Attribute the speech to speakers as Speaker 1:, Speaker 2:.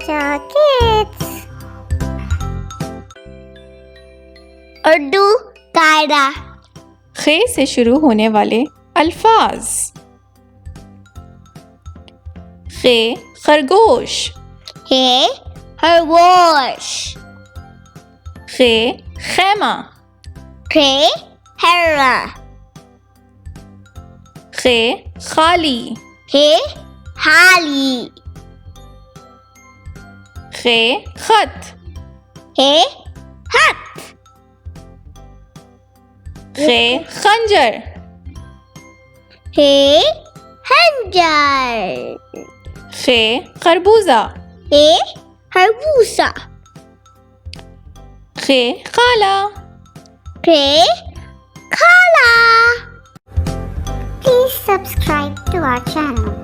Speaker 1: Chacha Kids. Urdu कायदा।
Speaker 2: खे से शुरू होने वाले अल्फाज। खे खरगोश,
Speaker 1: हे खरगोश।
Speaker 2: खे खैमा,
Speaker 1: खे हैरा।
Speaker 2: खे खाली,
Speaker 1: हे हाली।
Speaker 2: खे खत,
Speaker 1: हे हथ।
Speaker 2: खे खंजर,
Speaker 1: हे हंजर।
Speaker 2: खे खरबूजा,
Speaker 1: हे खरबूजा।
Speaker 2: खे खाला।
Speaker 1: खे खाला। Please subscribe to our channel.